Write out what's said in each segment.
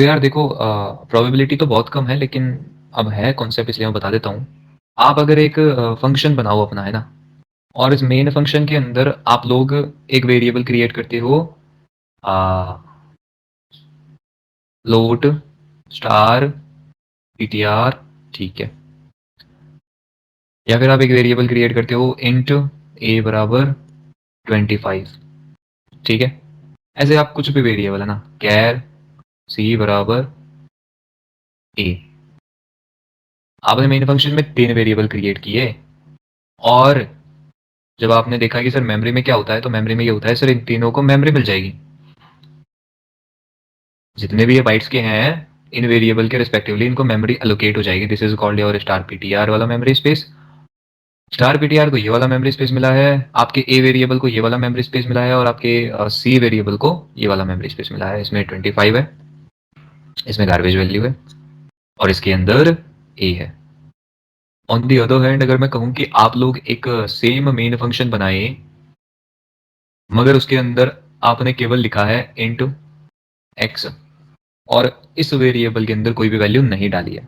सो यार देखो, प्रोबेबिलिटी तो बहुत कम है, लेकिन अब है कॉन्सेप्ट, इसलिए मैं बता देता हूँ। आप अगर एक फंक्शन बनाओ अपना, है ना, और इस मेन फंक्शन के अंदर आप लोग एक वेरिएबल क्रिएट करते हो, फ्लोट स्टार ptr, ठीक है। या फिर आप एक वेरिएबल क्रिएट करते हो इंट a बराबर 25, ठीक है। ऐसे आप कुछ भी वेरिएबल, है ना, कैर c बराबर a। आपने मेन फंक्शन में 3 वेरिएबल क्रिएट किए, और जब आपने देखा कि सर मेमोरी में क्या होता है, तो मेमोरी में ये होता है सर, इन तीनों को मेमोरी मिल जाएगी। जितने भी ये बाइट्स के हैं इन वेरिएबल के रिस्पेक्टिवली, इनको मेमोरी एलोकेट हो जाएगी। This is called your star PTR वाला मेमोरी स्पेस। स्टार पीटीआर को ये वाला मेमोरी स्पेस मिला है, आपके ए वेरिएबल को ये वाला मेमोरी स्पेस मिला है, और आपके सी वेरिएबल को ये वाला मेमोरी स्पेस मिला है। इसमें 25 है, इसमें गार्बेज वैल्यू है, और इसके अंदर ए है। ऑन दी अदर हैंड, अगर मैं कहूँ कि आप लोग एक सेम मेन फंक्शन बनाए, मगर उसके अंदर आपने केवल लिखा है इंट एक्स, और इस वेरिएबल के अंदर कोई भी वैल्यू नहीं डाली है,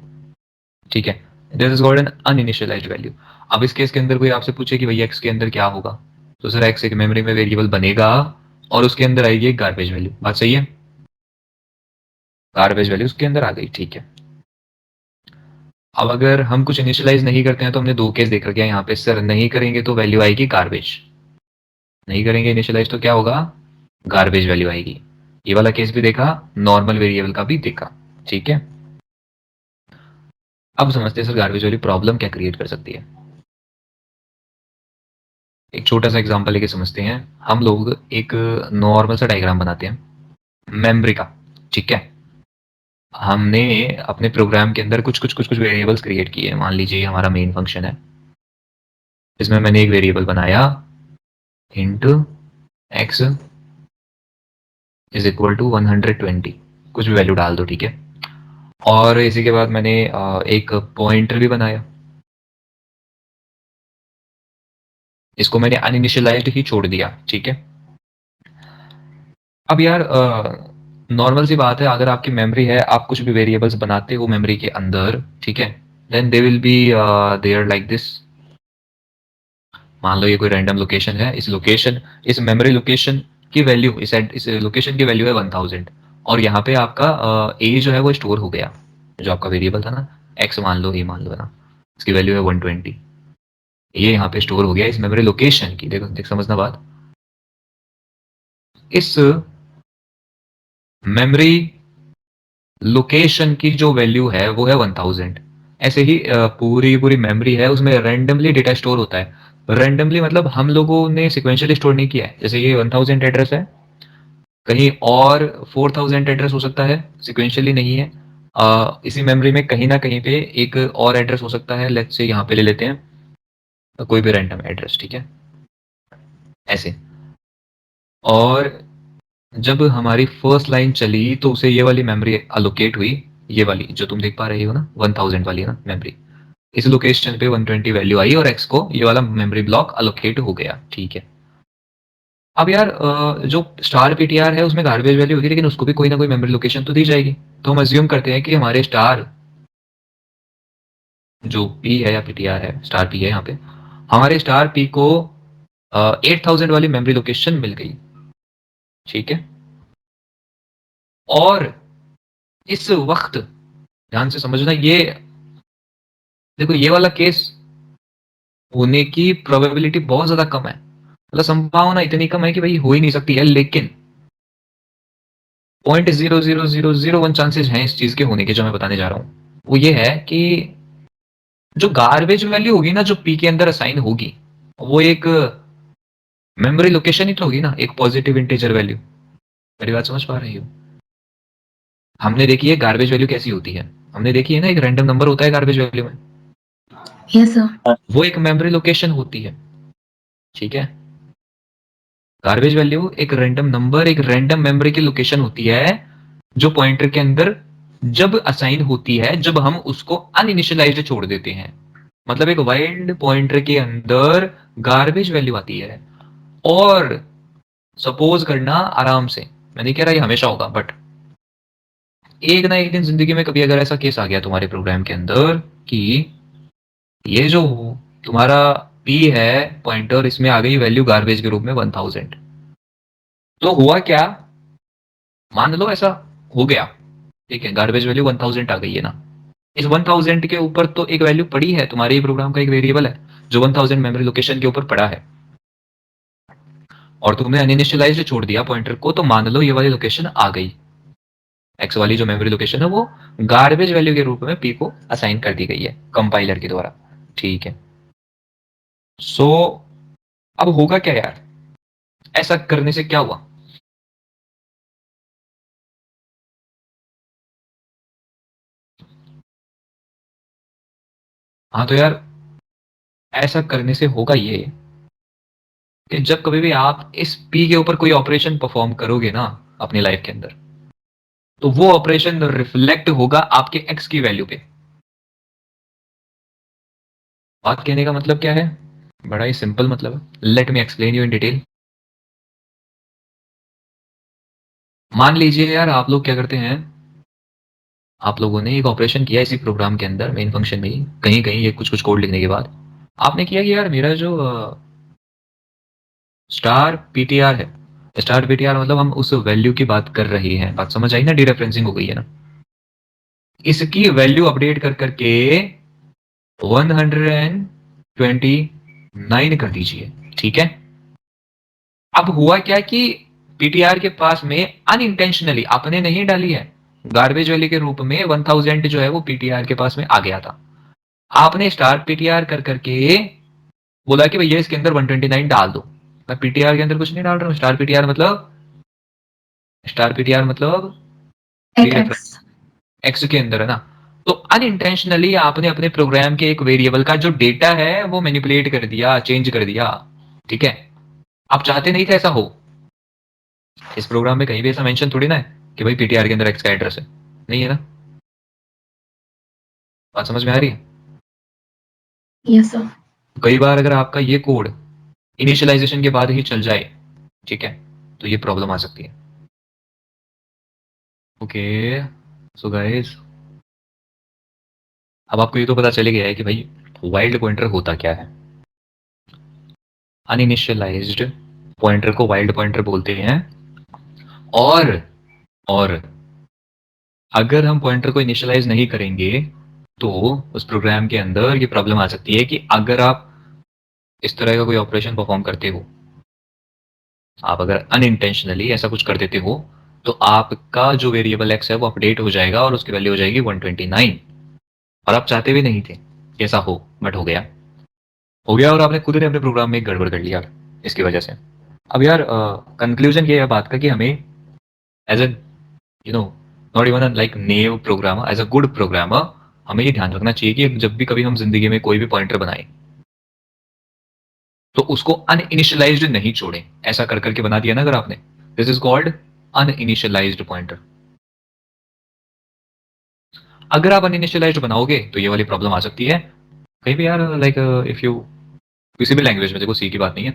ठीक है, this is called an uninitialized value. अब इस केस के अंदर कोई आपसे पूछे कि भैया एक्स के अंदर क्या होगा, तो सर एक्स एक मेमोरी में वेरिएबल बनेगा, और उसके अंदर आएगी एक गार्बेज वैल्यू। बात सही है, गार्बेज वैल्यू उसके अंदर आ गई, ठीक है। अब अगर हम कुछ इनिशियलाइज नहीं करते हैं, तो हमने दो केस देख रखे हैं यहाँ पे। सर नहीं करेंगे तो वैल्यू आएगी गार्बेज, नहीं करेंगे इनिशियलाइज तो क्या होगा, गार्बेज वैल्यू आएगी। ये वाला केस भी देखा, नॉर्मल वेरिएबल का भी देखा, ठीक है। अब समझते हैं सर गार्बेज वैल्यू प्रॉब्लम क्या क्रिएट कर सकती है। एक छोटा सा एग्जांपल लेके समझते हैं। हम लोग एक नॉर्मल सा डायग्राम बनाते हैं मेमोरी का, ठीक है। हमने अपने प्रोग्राम के अंदर कुछ वेरिएबल्स क्रिएट किए हैं। मान लीजिए हमारा मेन फंक्शन है, इसमें मैंने एक वेरिएबल बनाया int x is equal to 120, कुछ भी वैल्यू डाल दो, ठीक है। और इसी के बाद मैंने एक पॉइंटर भी बनाया, इसको मैंने अनइनिशियलाइज्ड ही छोड़ दिया, ठीक है। अब यार नॉर्मल सी बात है, अगर आपकी मेमोरी है, आप कुछ भी वेरिएबल्स बनाते हो मेमोरी के अंदर, ठीक है, then they will be there like this. मान लो ये कोई रैंडम लोकेशन है, इस लोकेशन, इस मेमोरी लोकेशन की वैल्यू, इस लोकेशन की वैल्यू है 1000, और यहाँ पे आपका ए जो है वो स्टोर हो गया, जो आपका वेरिएबल था ना, एक्स मान लो, ए मान लो, है ना, इसकी वैल्यू है 120। ये यहाँ पे स्टोर हो गया इस मेमोरी लोकेशन की। देखो देख, समझना बात, इस मेमोरी लोकेशन की जो वैल्यू है वो है 1000। ऐसे ही पूरी पूरी मेमोरी है, उसमें रैंडमली डेटा स्टोर होता है। रैंडमली मतलब हम लोगों ने सिक्वेंशियली स्टोर नहीं किया है। जैसे ये 1000 एड्रेस है, कहीं और 4000 एड्रेस हो सकता है, सिक्वेंशियली नहीं है। इसी मेमोरी में कहीं ना कहीं पे एक और एड्रेस हो सकता है, लेट्स से यहाँ पे ले लेते हैं कोई भी रैंडम एड्रेस, ठीक है, ऐसे। और जब हमारी फर्स्ट लाइन चली तो उसे ये वाली मेमोरी अलोकेट हुई, ये वाली जो तुम देख पा रही हो ना, 1000 वाली है ना मेमोरी, इस लोकेशन पे 120 वैल्यू आई, और एक्स को ये वाला मेमोरी ब्लॉक अलोकेट हो गया, ठीक है। अब यार जो स्टार पीटीआर है उसमें गार्बेज वैल्यू होगी, लेकिन उसको भी कोई ना कोई मेमोरी लोकेशन तो दी जाएगी। तो हम अज्यूम करते हैं कि हमारे स्टार जो पी है या पीटीआर है, स्टार पी है यहाँ पे, हमारे स्टार पी को 8000 वाली मेमोरी लोकेशन मिल गई, ठीक है। और इस वक्त ध्यान से समझना, ये देखो ये वाला केस होने की प्रोबेबिलिटी बहुत ज्यादा कम है, मतलब संभावना इतनी कम है कि भाई हो ही नहीं सकती है, लेकिन 0.00001 चांसेस हैं इस चीज के होने के, जो मैं बताने जा रहा हूँ वो ये है कि जो गार्बेज वैल्यू होगी ना, जो पी के अंदर असाइन होगी, वो एक मेमोरी लोकेशन ही तो होगी ना, एक पॉजिटिव इंटीजर वैल्यू। मेरी बात समझ पा रही हो? हमने देखी है गार्बेज वैल्यू कैसी होती है, हमने देखी है ना, एक रैंडम नंबर होता है गार्बेज वैल्यू में, यस सर। वो एक मेमोरी लोकेशन होती है, ठीक है। गार्बेज वैल्यू एक रैंडम नंबर, एक रैंडम मेमोरी की लोकेशन होती है, जो पॉइंटर के अंदर जब असाइन होती है, जब हम उसको अनइनिशियलाइज्ड छोड़ देते हैं। मतलब एक वाइल्ड पॉइंटर के अंदर गार्बेज वैल्यू आती है। और सपोज करना आराम से, मैं नहीं कह रहा ये हमेशा होगा, बट एक ना एक दिन जिंदगी में कभी अगर ऐसा केस आ गया तुम्हारे प्रोग्राम के अंदर कि ये जो तुम्हारा p है पॉइंटर, इसमें आ गई वैल्यू गार्बेज के रूप में 1000, तो हुआ क्या, मान लो ऐसा हो गया, ठीक है, गार्बेज वैल्यू 1000 आ गई है ना, इस 1000 के ऊपर तो एक वैल्यू पड़ी है, तुम्हारे प्रोग्राम का एक वेरिएबल है जो 1000 मेमोरी लोकेशन के ऊपर पड़ा है, और तुमने अनइनिशियलाइज्ड छोड़ दिया पॉइंटर को, तो मान लो ये वाली लोकेशन आ गई, एक्स वाली जो मेमोरी लोकेशन है वो गार्बेज वैल्यू के रूप में पी को असाइन कर दी गई है कंपाइलर के द्वारा, ठीक है। सो अब होगा क्या यार, ऐसा करने से क्या हुआ, हाँ तो यार ऐसा करने से होगा ये कि जब कभी भी आप इस पी के ऊपर कोई ऑपरेशन परफॉर्म करोगे ना अपनी लाइफ के अंदर, तो वो ऑपरेशन रिफ्लेक्ट होगा आपके एक्स की वैल्यू पे। बात कहने का मतलब क्या है, बड़ा ही सिंपल मतलब है, let me explain you in detail. मान लीजिए यार आप लोग क्या करते हैं, आप लोगों ने एक ऑपरेशन किया इसी प्रोग्राम के अंदर मेन फंक्शन में ही, कहीं कहीं ये कुछ कुछ कोड लिखने के बाद आपने किया कि यार मेरा जो स्टार पीटीआर है, स्टार पीटीआर मतलब हम उस वैल्यू की बात कर रहे हैं, बात समझ आई ना, डीरेफरेंसिंग हो गई है ना, इसकी वैल्यू अपडेट कर करके 129 कर दीजिए, ठीक है। अब हुआ क्या कि पीटीआर के पास में अनइंटेंशनली आपने नहीं डाली है, गार्बेज वैल्यू के रूप में 1000 जो है वो पीटीआर के पास में आ गया था, आपने स्टार पीटीआर कर करके बोला कि भैया इसके अंदर 129 डाल दो। मैं पीटीआर के अंदर कुछ नहीं डाल रहा हूँ, स्टार पीटीआर मतलब एट एक्स। एक्स के अंदर है ना, तो अनइंटेंशनली आपने अपने प्रोग्राम के एक वेरिएबल का जो डेटा है वो मैनिपुलेट कर दिया, चेंज कर दिया, ठीक है। आप चाहते नहीं थे ऐसा हो, इस प्रोग्राम में कहीं भी ऐसा मेंशन थोड़ी ना है कि भाई पीटीआर के अंदर एक्स का एड्रेस है, नहीं है ना, बात समझ में आ रही है। Yes sir. कई बार अगर आपका ये कोड इनिशियलाइजेशन के बाद ही चल जाए, ठीक है, तो ये प्रॉब्लम आ सकती है। ओके, सो गाइस अब आपको ये तो पता चल गया है कि भाई वाइल्ड पॉइंटर होता क्या है। अनइनिशियलाइज्ड पॉइंटर को वाइल्ड पॉइंटर बोलते हैं, और और अगर हम पॉइंटर को इनिशियलाइज नहीं करेंगे तो उस प्रोग्राम के अंदर ये प्रॉब्लम आ सकती है कि अगर आप इस तरह का कोई ऑपरेशन परफॉर्म करते हो, आप अगर अनइंटेंशनली ऐसा कुछ कर देते हो, तो आपका जो वेरिएबल एक्स है वो अपडेट हो जाएगा और उसकी वैल्यू हो जाएगी 129, और आप चाहते भी नहीं थे कि ऐसा हो, बट हो गया और आपने खुद ने अपने प्रोग्राम में एक गड़बड़ कर लिया इसकी वजह से। अब यार कंक्लूजन ये है बात का कि हमें as a you know not even like naive programmer, as a good programmer हमें ये ध्यान रखना चाहिए कि जब भी कभी हम जिंदगी में कोई भी पॉइंटर बनाएं तो उसको अनइनिशियलाइज्ड नहीं छोड़ें, ऐसा कर करके बना दिया ना अगर आपने, दिस इज कॉल्ड अनइनिशियलाइज्ड पॉइंटर। अगर आप अनइनिशियलाइज्ड बनाओगे तो ये वाली प्रॉब्लम आ सकती है कहीं भी यार, लाइक इफ यू किसी भी लैंग्वेज में, देखो सी की बात नहीं है,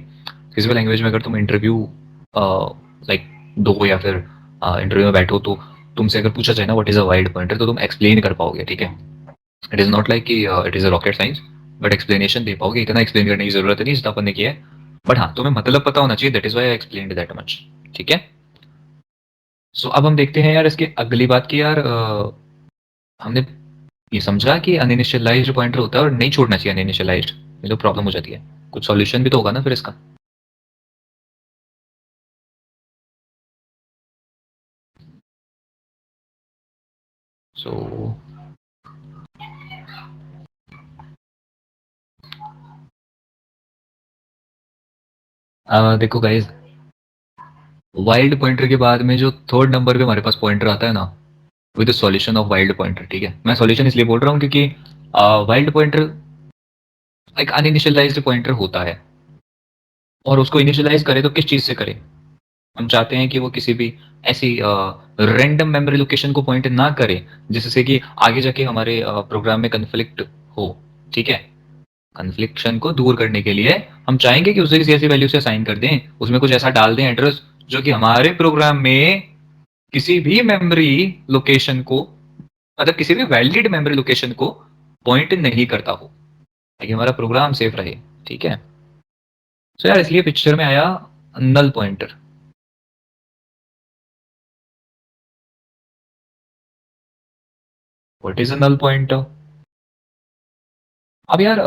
किसी भी लैंग्वेज में अगर तुम इंटरव्यू लाइक दो या फिर इंटरव्यू में बैठो तो तुमसे अगर पूछा जाए ना what is a wild pointer, तो तुम एक्सप्लेन कर पाओगे, ठीक है। इट इज नॉट लाइक कि it is a rocket science, but explanation दे पाओगे, इतना एक्सप्लेन करने की जरूरत नहीं जितना अपन ने किया है, बट हाँ तुम्हें मतलब पता होना चाहिए, that is why I explained that much, ठीक है। सो अब हम देखते हैं यार इसके अगली बात की यार, हमने ये समझा कि अनइनिशियलाइज्ड पॉइंटर होता है और नहीं छोड़ना चाहिए अनइनिशियलाइज्ड, ये तो प्रॉब्लम हो जाती है, कुछ सॉल्यूशन भी तो होगा ना फिर इसका। सो देखो गाइज, वाइल्ड पॉइंटर के बाद में जो थर्ड नंबर पे हमारे पास पॉइंटर आता है ना, with solution of wild pointer, ठीक है। मैं सॉल्यूशन इसलिए बोल रहा हूँ क्योंकि वाइल्ड पॉइंटर एक अनइनिशियलाइज्ड पॉइंटर होता है, और उसको इनिशियलाइज करें तो किस चीज से करें, हम चाहते हैं कि वो किसी भी ऐसी रैंडम मेमोरी लोकेशन को पॉइंट ना करे जिससे कि आगे जाके हमारे प्रोग्राम में कन्फ्लिक्ट हो, ठीक है। कन्फ्लिक्शन को दूर करने के लिए हम चाहेंगे कि उसे किसी ऐसी वैल्यू से असाइन कर दें, उसमें कुछ ऐसा डाल दें एड्रेस जो कि हमारे प्रोग्राम में किसी भी मेमोरी लोकेशन को, मतलब किसी भी वैलिड मेमोरी लोकेशन को पॉइंट नहीं करता हो, ताकि हमारा प्रोग्राम सेफ रहे। ठीक है, तो यार इसलिए पिक्चर में आया null pointer. What is a null pointer? अब यार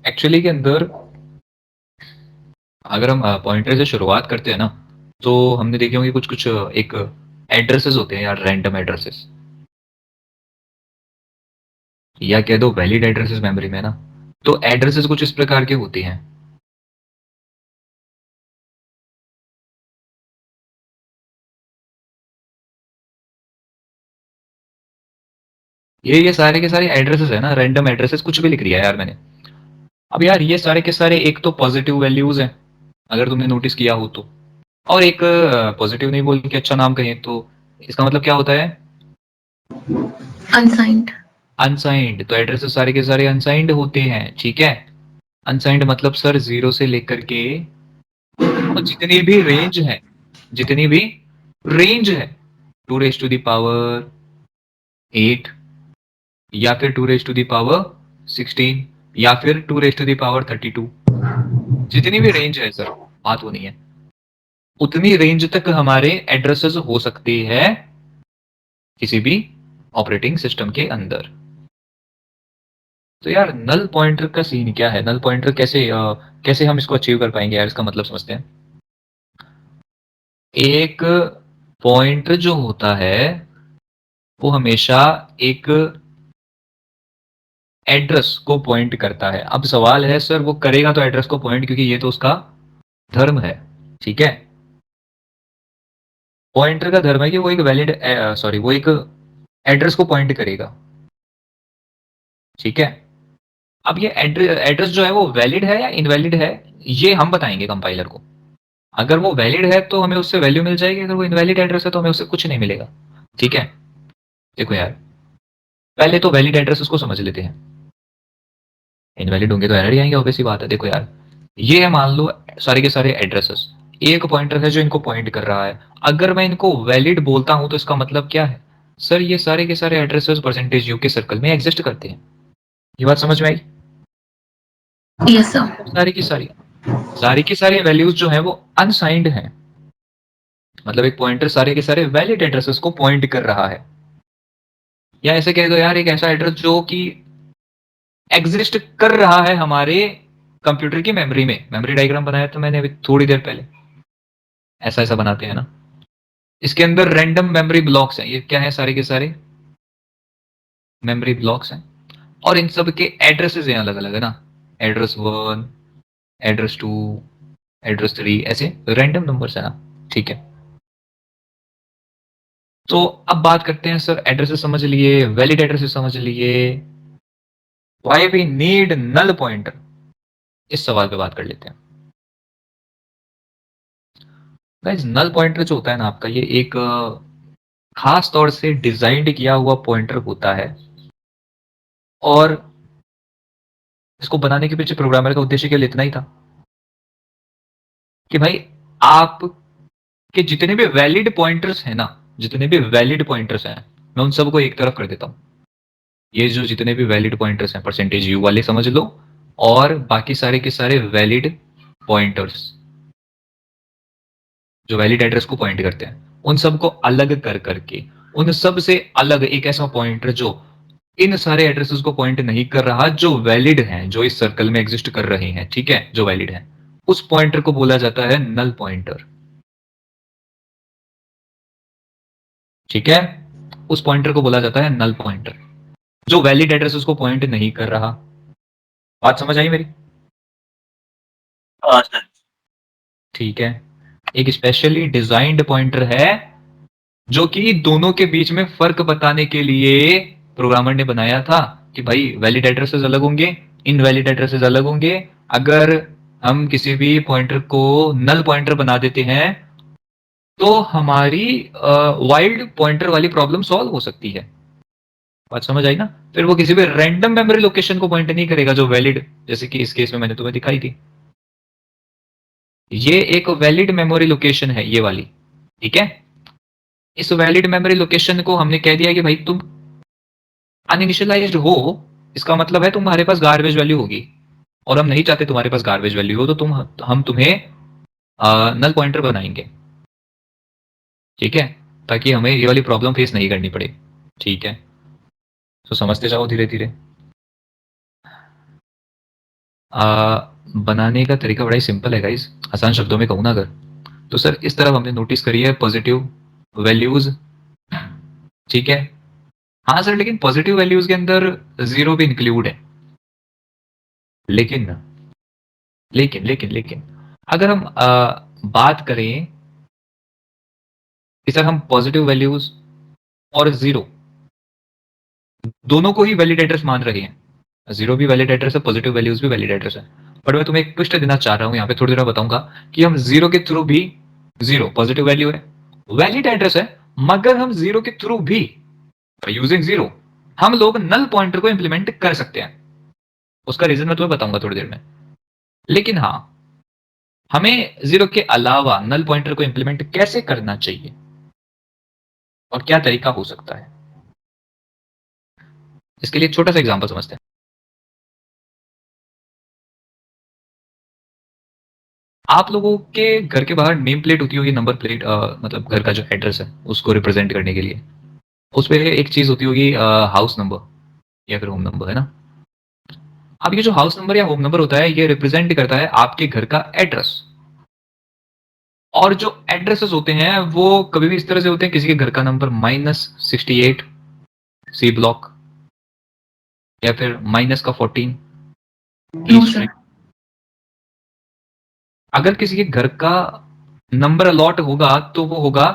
एक्चुअली के अंदर अगर हम पॉइंटर से शुरुआत करते हैं ना, तो हमने देखे होंगे कुछ कुछ एक एड्रेसेस होते हैं यार, रैंडम एड्रेसेस, या कह दो वैलिड एड्रेसेस मेमोरी में ना। तो एड्रेसेस कुछ इस प्रकार के होते हैं। ये सारे के सारे एड्रेसेस है ना, रैंडम एड्रेसेस, कुछ भी लिख दिया यार मैंने। अब यार ये सारे के सारे एक तो पॉजिटिव वैल्यूज हैं, अगर तुमने नोटिस किया हो तो, और एक पॉजिटिव नहीं बोल के अच्छा नाम कहें तो इसका मतलब क्या होता है? Unsigned. अनसाइंड। तो एड्रेसेस सारे के सारे अनसाइंड होते हैं, ठीक है। अनसाइंड मतलब सर जीरो से लेकर के, और जितनी भी रेंज है, जितनी भी रेंज है, 2 raised to the power 8, या फिर 2 raised to the power 16, या फिर 2 raised to the power 32, जितनी भी रेंज है सर, बात वो नहीं है, उतनी रेंज तक हमारे एड्रेसेस हो सकते हैं किसी भी ऑपरेटिंग सिस्टम के अंदर। तो यार नल पॉइंटर का सीन क्या है? नल पॉइंटर कैसे कैसे हम इसको अचीव कर पाएंगे यार, इसका मतलब समझते हैं। एक पॉइंटर जो होता है वो हमेशा एक एड्रेस को पॉइंट करता है। अब सवाल है सर वो करेगा तो एड्रेस को पॉइंट, क्योंकि ये तो उसका धर्म है, ठीक है। पॉइंटर का धर्म है कि वो एक वैलिड, सॉरी, वो एक एड्रेस को पॉइंट करेगा, ठीक है। अब ये एड्रेस जो है वो वैलिड है या इनवैलिड है, ये हम बताएंगे कंपाइलर को। अगर वो वैलिड है तो हमें उससे वैल्यू मिल जाएगी, अगर वो इनवैलिड एड्रेस है तो हमें उससे कुछ नहीं मिलेगा, ठीक है। देखो यार, पहले तो वैलिड एड्रेस उसको समझ लेते हैं, इनवैलिड होंगे तो एरर ही आएंगे, ऑब्वियस सी बात है। देखो यार, ये है मान लो सारे के सारे एड्रेसेस, एक पॉइंटर है जो इनको पॉइंट कर रहा है। अगर मैं इनको वैलिड बोलता हूं तो इसका मतलब क्या है? सर ये सारे के सारे एड्रेसेस परसेंटेज यू के सर्कल में एग्जिस्ट करते हैं। ये बात समझ में आई? Yes, sir. सारी की सारी वैल्यूज जो है वो अनसाइंड हैं, मतलब एक पॉइंटर सारे के सारे वैलिड एड्रेसेस को पॉइंट कर रहा है। या ऐसे कह दो यार, एक ऐसा एड्रेस जो कि एग्जिस्ट कर रहा है हमारे कंप्यूटर की मेमोरी में। मेमोरी डायग्राम बनाया था मैंने अभी थोड़ी देर पहले, ऐसा ऐसा बनाते हैं ना। इसके अंदर रैंडम मेमोरी ब्लॉक्स हैं, ये क्या है? सारे के सारे मेमोरी ब्लॉक्स हैं, और इन सब के एड्रेसेस हैं अलग अलग, है ना। एड्रेस 1, एड्रेस 2, एड्रेस 3, ऐसे रैंडम नंबर्स है ना, ठीक है। तो अब बात करते हैं सर, एड्रेसेस समझ लिए, वैलिड एड्रेसेस समझ लिए, why we need null pointer, इस सवाल पे बात कर लेते हैं। गाइस, नल पॉइंटर जो होता है ना आपका, ये एक खास तौर से डिजाइंड किया हुआ पॉइंटर होता है, और इसको बनाने के पीछे प्रोग्रामर का उद्देश्य केवल इतना ही था कि भाई आप के जितने भी वैलिड पॉइंटर्स हैं ना, जितने भी वैलिड पॉइंटर्स हैं, मैं उन सबको एक तरफ कर देता हूं। ये जो जितने भी वैलिड पॉइंटर्स हैं परसेंटेज यू वाले समझ लो, और बाकी सारे के सारे वैलिड पॉइंटर्स जो वैलिड एड्रेस को पॉइंट करते हैं, उन सबको अलग कर करके, उन सब से अलग एक ऐसा पॉइंटर जो इन सारे एड्रेसेस को पॉइंट नहीं कर रहा, जो वैलिड हैं, जो इस सर्कल में एग्जिस्ट कर रहे हैं, ठीक है, जो वैलिड है, उस पॉइंटर को बोला जाता है नल पॉइंटर, ठीक है। उस पॉइंटर को बोला जाता है नल पॉइंटर, जो वैलिड एड्रेसेस को पॉइंट नहीं कर रहा। बात समझ आई मेरी? हाँ सर। ठीक है। एक स्पेशली डिजाइंड पॉइंटर है जो कि दोनों के बीच में फर्क बताने के लिए प्रोग्रामर ने बनाया था कि भाई वैलिड एड्रेसेस अलग होंगे, इनवैलिड एड्रेसेस अलग होंगे। अगर हम किसी भी पॉइंटर को नल पॉइंटर बना देते हैं तो हमारी वाइल्ड पॉइंटर वाली प्रॉब्लम सॉल्व हो सकती है। बात समझ आई ना? फिर वो किसी भी रैंडम मेमोरी लोकेशन को पॉइंट नहीं करेगा जो वैलिड, जैसे कि इस केस में मैंने तुम्हें दिखाई थी, ये एक वैलिड मेमोरी लोकेशन है ये वाली, ठीक है। इस वैलिड मेमोरी लोकेशन को हमने कह दिया कि भाई तुम अनइनिशियलाइज्ड हो, इसका मतलब है तुम्हारे पास गार्बेज वैल्यू होगी, और हम नहीं चाहते तुम्हारे पास गार्बेज वैल्यू हो, तो हम तुम्हें नल पॉइंटर बनाएंगे, ठीक है, ताकि हमें ये वाली प्रॉब्लम फेस नहीं करनी पड़े, ठीक है। तो समझते जाओ धीरे धीरे। बनाने का तरीका बड़ा ही सिंपल है गाइस, आसान शब्दों में कहूँ ना अगर, तो सर इस तरफ हमने नोटिस करी है पॉजिटिव वैल्यूज, ठीक है। हाँ सर, लेकिन पॉजिटिव वैल्यूज के अंदर जीरो भी इंक्लूड है, लेकिन लेकिन लेकिन लेकिन अगर हम बात करें कि सर हम पॉजिटिव वैल्यूज और जीरो दोनों को ही वैलिड एड्रेस मान रहे हैं, जीरो भी वैलिड एड्रेस है, पॉजिटिव वैल्यूज भी वैलिड एड्रेस है, बट मैं तुम्हें एक ट्विस्ट देना चाह रहा हूं यहाँ पे, थोड़ी देर में बताऊंगा कि हम जीरो के थ्रू भी, जीरो पॉजिटिव वैल्यू है, वैलिड एड्रेस है, मगर हम जीरो के थ्रू भी यूजिंग जीरो हम लोग नल पॉइंटर को इंप्लीमेंट कर सकते हैं। उसका रीजन मैं तुम्हें बताऊंगा थोड़ी देर में। लेकिन हाँ, हमें जीरो के अलावा नल पॉइंटर को इंप्लीमेंट कैसे करना चाहिए और क्या तरीका हो सकता है, इसके लिए छोटा सा एग्जांपल समझते हैं। आप लोगों के घर के बाहर नेम प्लेट होती होगी, नंबर प्लेट, मतलब घर का जो एड्रेस है उसको रिप्रेजेंट करने के लिए, उस पे एक चीज होती होगी हाउस नंबर या फिर होम नंबर, है ना। अब ये जो हाउस नंबर या होम नंबर होता है ये रिप्रेजेंट करता है आपके घर का एड्रेस, और जो एड्रेसेस होते हैं वो कभी भी इस तरह से होते हैं, किसी के घर का नंबर -68 सी ब्लॉक, या फिर माइनस का 14 ई नो सर। स्ट्रीट। अगर किसी के घर का नंबर अलॉट होगा तो वो होगा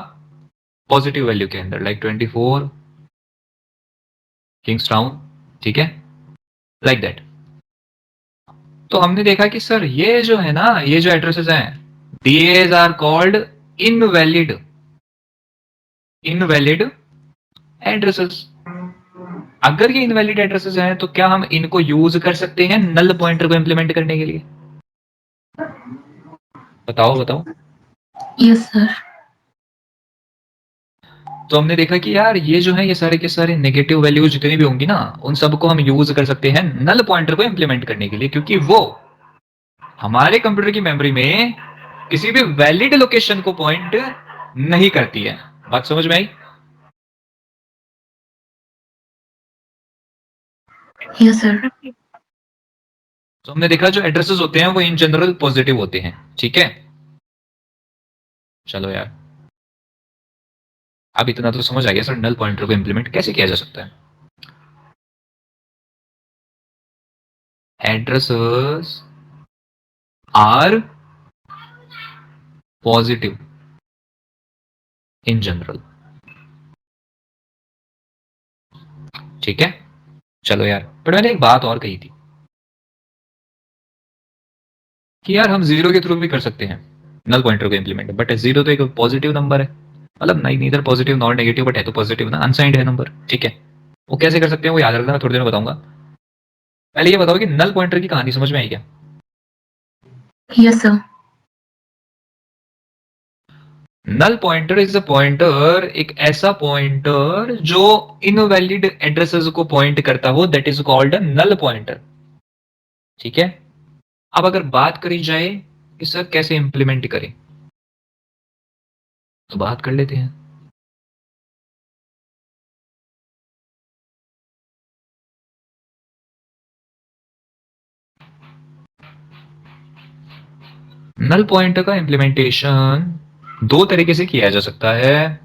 पॉजिटिव वैल्यू के अंदर, लाइक 24 किंग्स टाउन, ठीक है, लाइक दैट। तो हमने देखा कि सर ये जो है ना, ये जो एड्रेसेस हैं, these are called invalid, invalid addresses. अगर ये इनवैलिड एड्रेसेस हैं तो क्या हम इनको यूज कर सकते हैं नल पॉइंटर को इंप्लीमेंट करने के लिए? बताओ बताओ। Yes sir. तो हमने देखा कि यार ये जो है, ये सारे के सारे नेगेटिव वैल्यूज जितनी भी होंगी ना, उन सबको हम यूज कर सकते हैं नल पॉइंटर को इंप्लीमेंट करने के लिए, क्योंकि वो हमारे कंप्यूटर की मेमोरी में किसी भी वैलिड लोकेशन को पॉइंट नहीं करती है। बात समझ में आई? Yes sir. तो हमने देखा जो एड्रेसेस होते हैं वो इन जनरल पॉजिटिव होते हैं, ठीक है। चलो यार, अब इतना तो समझ आ गया सर, नल पॉइंटर को इंप्लीमेंट कैसे किया जा सकता है। Addresses are positive in general, ठीक है। चलो यार, पर मैंने एक बात और कही थी कि यार हम जीरो के थ्रू भी कर सकते हैं नल पॉइंटर को इंप्लीमेंट, बट जीरो तो एक पॉजिटिव नंबर है, मतलब नहीं, neither positive not negative, but है तो पॉजिटिव ना, अनसाइंड है नंबर, ठीक है। वो कैसे कर सकते हैं वो याद रखना, मैं थोड़ी देर में बताऊंगा। पहले ये बताओ कि नल पॉइंटर की कहानी समझ में आई क्या? Yes sir. Null pointer is a pointer, एक ऐसा पॉइंटर जो इनवैलिड एड्रेसेस को पॉइंट करता हो, that is called a null pointer, ठीक है। अब अगर बात करी जाए कि सर कैसे इंप्लीमेंट करें, तो बात कर लेते हैं। नल पॉइंटर का इंप्लीमेंटेशन दो तरीके से किया जा सकता है।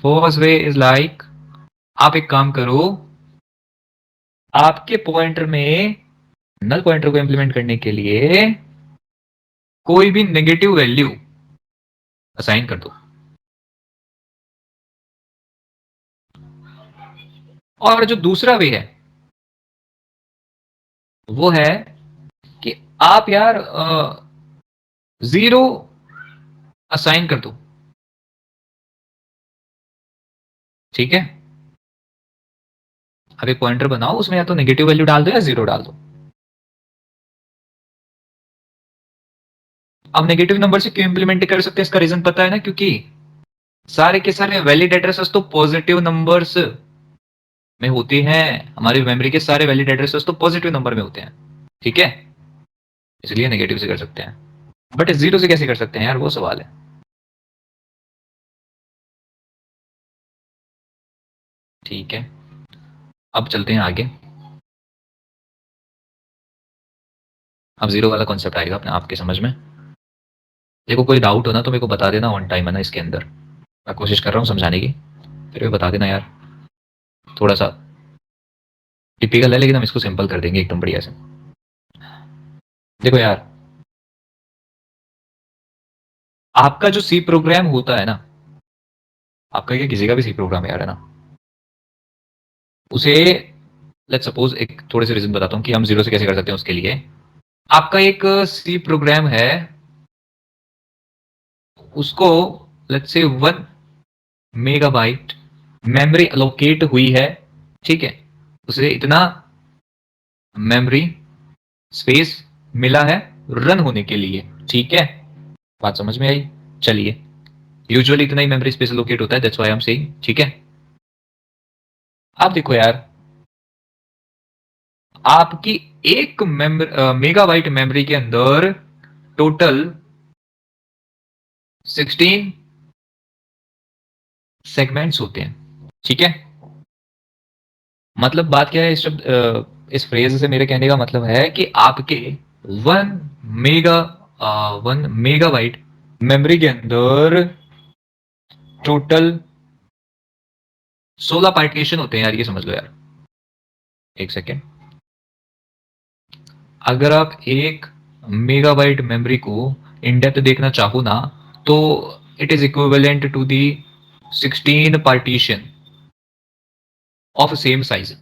फर्स्ट वे इज लाइक, आप एक काम करो, आपके पॉइंटर में नल पॉइंटर को इंप्लीमेंट करने के लिए कोई भी नेगेटिव वैल्यू असाइन कर दो, और जो दूसरा वे है वो है कि आप यार जीरो असाइन कर दो, ठीक है। अब एक पॉइंटर बनाओ, उसमें या तो नेगेटिव वैल्यू डाल दो या जीरो डाल दो। अब नेगेटिव नंबर से क्यों इंप्लीमेंट कर सकते हैं, इसका रीजन पता है ना, क्योंकि सारे के सारे वैलिड एड्रेसेस तो पॉजिटिव नंबर्स में होते हैं, हमारी मेमोरी के सारे वैलिड एड्रेसेस तो पॉजिटिव नंबर में होते हैं, ठीक है, इसलिए नेगेटिव से कर सकते हैं, बट जीरो से कैसे कर सकते हैं यार, वो सवाल है। ठीक है, अब चलते हैं आगे। अब जीरो वाला कॉन्सेप्ट आएगा अपने आपके समझ में। देखो कोई डाउट हो ना तो मेरे को बता देना ऑन टाइम है ना, इसके अंदर मैं कोशिश कर रहा हूँ समझाने की, फिर भी बता देना यार, थोड़ा सा टिपिकल है लेकिन हम इसको सिंपल कर देंगे एकदम बढ़िया से। देखो यार, आपका जो सी प्रोग्राम होता है ना, आपका क्या किसी का भी सी प्रोग्राम यार है ना, उसे लेट्स सपोज एक थोड़े से रीजन बताता हूँ कि हम जीरो से कैसे कर सकते हैं उसके लिए। आपका एक सी प्रोग्राम है, उसको let's say 1 megabyte memory allocate हुई है, ठीक है, उसे इतना मेमोरी स्पेस मिला है रन होने के लिए, ठीक है, बात समझ में आई। चलिए, यूजुअली इतना ही मेमोरी स्पेस अलोकेट होता है, that's why I am saying, ठीक है। आप देखो यार, आपकी एक मेगाबाइट मेमोरी के अंदर टोटल 16 सेगमेंट्स होते हैं, ठीक है। मतलब बात क्या है, इस शब्द इस फ्रेज से मेरे कहने का मतलब है कि आपके 1 मेगा 1 मेगाबाइट मेमोरी के अंदर टोटल 16 पार्टीशन होते हैं यार, ये समझ लो यार। एक सेकेंड, अगर आप 1 मेगाबाइट मेमोरी को इन डेप्थ देखना चाहो ना, तो it is equivalent to the 16 partition of same size,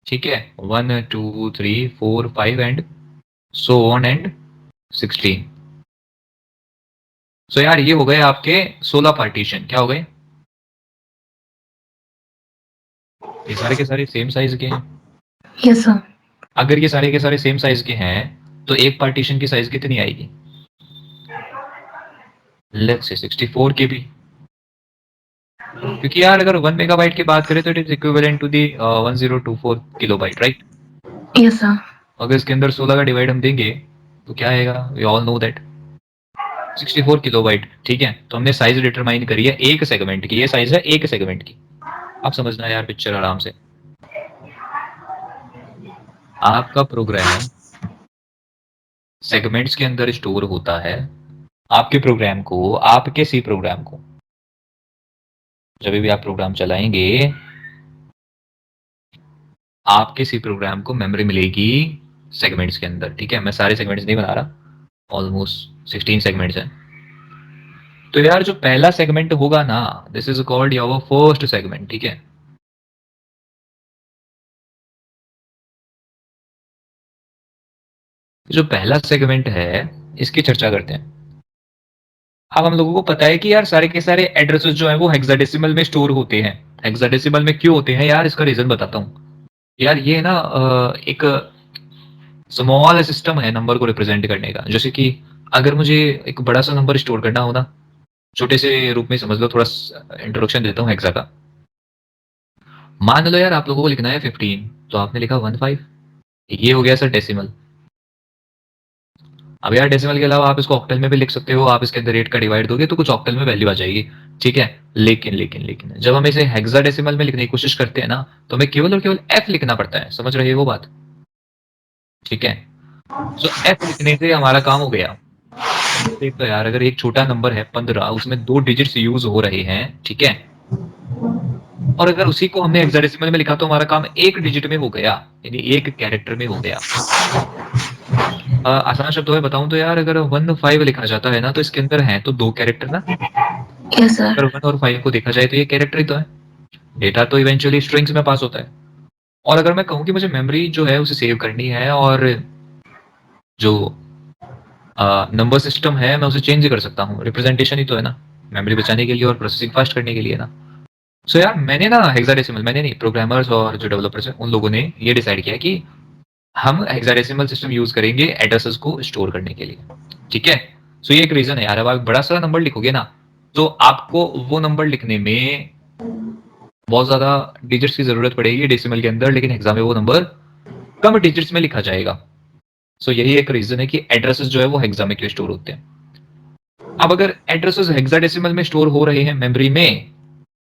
ठीक है, 1 2 3 4 5 and so on and 16। So यार ये हो गए आपके 16 पार्टीशन, क्या हो गए, ये सारे के सारे सेम साइज के हैं। Yes, sir. अगर ये सारे के सारे सेम साइज के हैं तो एक पार्टीशन की साइज कितनी आएगी, लेट्स से 64 के भी, क्योंकि यार अगर 1 मेगाबाइट की बात करें तो it is equivalent to the 1024 kilobyte, right. Yes, sir. अगर इसके अंदर 16 का डिवाइड हम देंगे तो क्या आएगा, we all know that 64 kilobyte, ठीक है। तो हमने साइज डिटरमाइन करी है एक सेगमेंट की, ये साइज है एक सेगमेंट की। आप समझना यार पिक्चर आराम से, आपका प्रोग्राम सेगमेंट्स के अंदर स्टोर होता है, आपके प्रोग्राम को, आपके सी प्रोग्राम को जब भी आप प्रोग्राम चलाएंगे, आपके सी प्रोग्राम को मेमोरी मिलेगी सेगमेंट्स के अंदर, ठीक है। मैं सारे सेगमेंट्स नहीं बना रहा, ऑलमोस्ट 16 सेगमेंट्स हैं। तो यार जो पहला सेगमेंट होगा ना, this is called your first segment, ठीक है। जो पहला सेगमेंट है इसकी चर्चा करते हैं। अब हम लोगों को पता है कि यार सारे के सारे एड्रेसेस जो है वो हेक्साडेसिमल में स्टोर होते हैं। हेक्साडेसिमल में क्यों होते हैं यार, इसका रीजन बताता हूँ। यार ये ना एक स्मॉल सिस्टम है नंबर को रिप्रेजेंट करने का, जैसे कि अगर मुझे एक बड़ा सा नंबर स्टोर करना हो ना, छोटे से रूप में समझ लो, थोड़ा इंट्रोडक्शन देता हूँ हेक्सा का। मान लो यार आप लोगों को लिखना है 15, तो आपने लिखा 15, ये हो गया सर डेसिमल। अब यार डेसिमल के अलावा आप इसको ऑक्टल में भी लिख सकते हो, आप इसके अंदर 8 का डिवाइड दोगे तो कुछ ऑक्टल में वैल्यू आ जाएगी, ठीक है। लेकिन जब हम इसे हेक्साडेसिमल में लिखने की कोशिश करते हैं ना, तो हमें केवल और केवल एफ लिखना पड़ता है, समझ रहे हो वो बात, ठीक है। सो एफ लिखने से हमारा काम हो गया। देख तो यार, अगर एक छोटा नंबर है 15, उसमें 2 डिजिट्स यूज हो रहे हैं, ठीक है, और अगर उसी को हमने हेक्साडेसिमल में लिखा तो हमारा काम एक डिजिट में हो गया, यानी एक कैरेक्टर में हो गया। आसान शब्दों में बताऊं तो यार, अगर 15 लिखा जाता है ना, तो इसके अंदर है तो 2 कैरेक्टर ना। Yes, sir. अगर 1 और 5 को देखा जाए तो ये कैरेक्टर ही तो है, डेटा तो इवेंचुअली स्ट्रिंग्स में पास होता है। और अगर मैं कहूँ कि मुझे मेमोरी जो है उसे सेव करनी है, और जो नंबर सिस्टम है मैं उसे चेंज कर सकता हूँ, रिप्रेजेंटेशन ही तो है ना, मेमोरी बचाने के लिए और प्रोसेसिंग फास्ट करने के लिए ना। सो यार मैंने ना हेक्साडेसिमल, मैंने नहीं, प्रोग्रामर्स और जो डेवलपर्स हैं उन लोगों ने ये डिसाइड किया कि हम हेक्साडेसिमल सिस्टम यूज करेंगे एड्रेसेस को स्टोर करने के लिए, ठीक है। सो ये एक रीजन है यार। अब आप बड़ा सा नंबर लिखोगे ना, तो आपको वो नंबर लिखने में बहुत ज्यादा डिजिट्स की जरूरत पड़ेगी डेसिमल के अंदर, लेकिन एग्जाम में वो नंबर कम डिजिट्स में लिखा जाएगा। सो यही एक रीजन है कि एड्रेसेस जो है वो हेक्सामेट्रिक स्टोर होते हैं। अब अगर एड्रेसेस हेक्साडेसिमल में स्टोर हो रहे हैं मेमोरी में,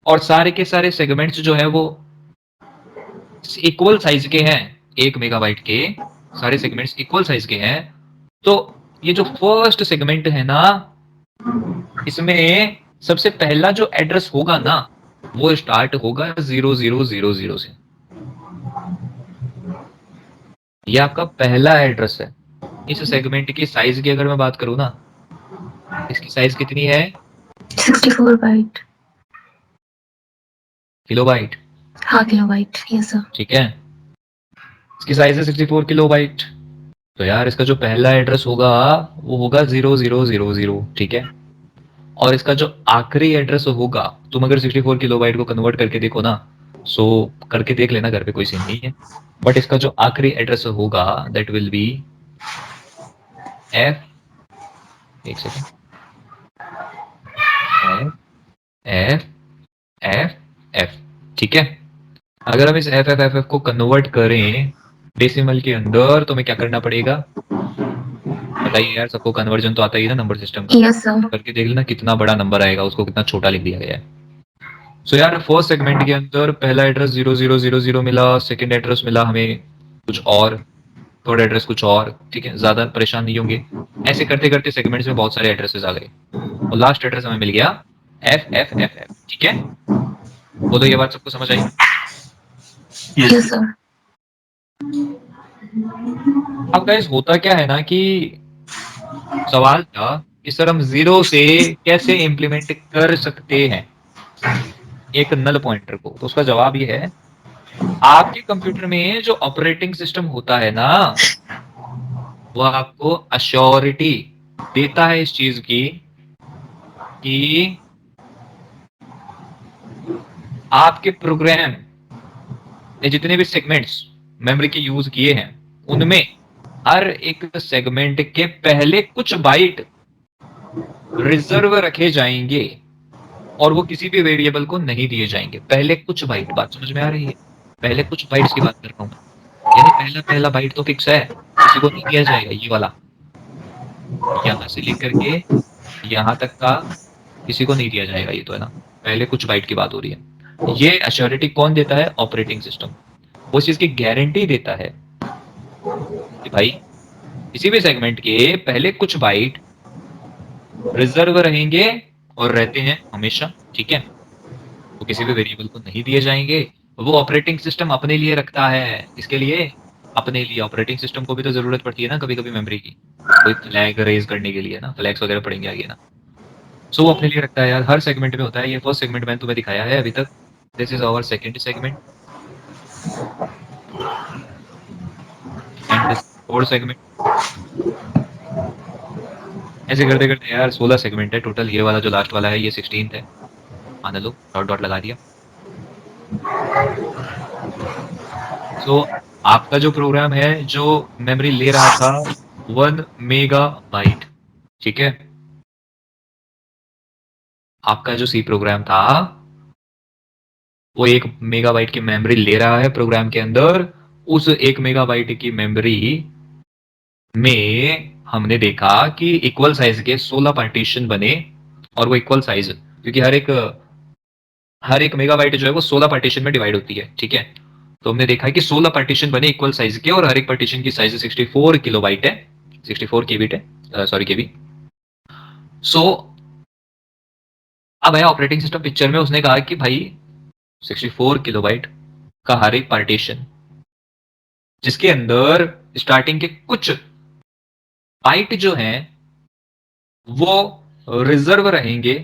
और सारे के सारे सेगमेंट्स जो है वो इक्वल साइज के हैं, 1 मेगाबाइट के सारे सेगमेंट्स इक्वल साइज के हैं, तो ये जो फर्स्ट सेगमेंट है ना, इसमें सबसे पहला जो एड्रेस होगा ना, वो स्टार्ट होगा 0000 से। ये आपका पहला एड्रेस है। इस सेगमेंट की साइज की अगर मैं बात करूं ना, इसकी साइज कितनी है? 64 बाइट। किलोबाइट। हाँ, किलोबाइट। Yes sir. ठीक है, इसकी साइज है 64 किलोबाइट। तो यार इसका जो पहला एड्रेस होगा वो होगा 0000, ठीक है। और इसका जो आखिरी एड्रेस होगा, तुम अगर 64 किलोबाइट को कन्वर्ट करके देखो ना, सो करके देख लेना घर पे, कोई सीन नहीं है। बट इसका जो आखिरी एड्रेस होगा दैट विल बी एफ, एक second, F F F F, ठीक है। अगर हम इस एफ एफ एफ एफ को कन्वर्ट करें डेसिमल के अंदर, तो हमें क्या करना पड़ेगा? बताइए यार, सबको कन्वर्जन तो आता ही है ना नंबर सिस्टम का। Yes sir. करके देख लेना कितना बड़ा नंबर आएगा, उसको कितना छोटा लिख दिया गया है। सो यार फर्स्ट सेगमेंट के अंदर पहला एड्रेस 0000 मिला, सेकंड एड्रेस मिला हमें कुछ और, थर्ड एड्रेस कुछ और, ठीक है। ज्यादा परेशान नहीं होंगे, ऐसे करते करते सेगमेंट्स में बहुत सारे एड्रेसेस आ गए, और लास्ट एड्रेस हमें मिल गया एफ एफ एफ एफ, ठीक है। बोलो ये बात सबको समझ आई? Yes sir. अब गाइस होता क्या है ना कि सवाल था कि सर हम 0 से कैसे इंप्लीमेंट कर सकते हैं एक नल पॉइंटर को। तो उसका जवाब ये है, आपके कंप्यूटर में जो ऑपरेटिंग सिस्टम होता है ना, वो आपको अश्योरिटी देता है इस चीज की कि आपके प्रोग्राम ने जितने भी सेगमेंट्स मेमोरी के यूज किए हैं, उनमें हर एक सेगमेंट के पहले कुछ बाइट रिजर्व रखे जाएंगे, और वो किसी भी वेरिएबल को नहीं दिए जाएंगे। पहले कुछ बाइट, बात समझ में आ रही है? पहले कुछ बाइट्स की बात कर रहा हूं, यानी पहला पहला बाइट तो फिक्स है, किसी को नहीं दिया जाएगा। ये वाला यहां से लेकर के यहां तक का किसी को नहीं दिया जाएगा, ये तो है ना। पहले कुछ बाइट की बात हो रही है। ये अश्योरिटी कौन देता है? Operating system. वो इस चीज की गारंटी देता है कि भाई किसी भी सेगमेंट के पहले कुछ बाइट रिजर्व रहेंगे, और रहते हैं हमेशा, ठीक है। वो किसी भी वेरिएबल को नहीं दिए जाएंगे। वो ऑपरेटिंग सिस्टम अपने लिए रखता है, इसके लिए, अपने लिए। ऑपरेटिंग सिस्टम को भी तो जरूरत पड़ती है ना कभी कभी मेमोरी की, कोई फ्लैग रेज करने के लिए ना, फ्लैग्स वगैरह पड़ेंगे आगे ना। सो वो अपने लिए रखता है यार, हर सेगमेंट में होता है। ये फर्स्ट सेगमेंट मैंने तुम्हें दिखाया है अभी तक, this is our second segment and this fourth segment. ऐसे करते करते यार 16 सेगमेंट है टोटल। ये वाला जो लास्ट वाला है ये 16th है, मान लो, डॉट डॉट लगा दिया। सो आपका जो प्रोग्राम है जो मेमोरी ले रहा था 1 मेगाबाइट, ठीक है। आपका जो सी प्रोग्राम था वो 1 मेगाबाइट की मेमोरी ले रहा है प्रोग्राम के अंदर। उस 1 मेगाबाइट की मेमोरी में हमने देखा कि इक्वल साइज के 16 पार्टीशन बने, और वो इक्वल साइज, क्योंकि हर एक मेगाबाइट जो है वो 16 पार्टीशन में डिवाइड होती है, ठीक है। तो हमने देखा है कि 16 पार्टीशन बने इक्वल साइज के, और हर एक पार्टीशन की साइज 64 किलोबाइट है, 64 केबिट है, सॉरी केबी। सो अब आया ऑपरेटिंग सिस्टम पिक्चर में, उसने कहा कि भाई 64 किलोबाइट का हर एक पार्टीशन, जिसके अंदर स्टार्टिंग के कुछ बाइट जो हैं वो रिजर्व रहेंगे।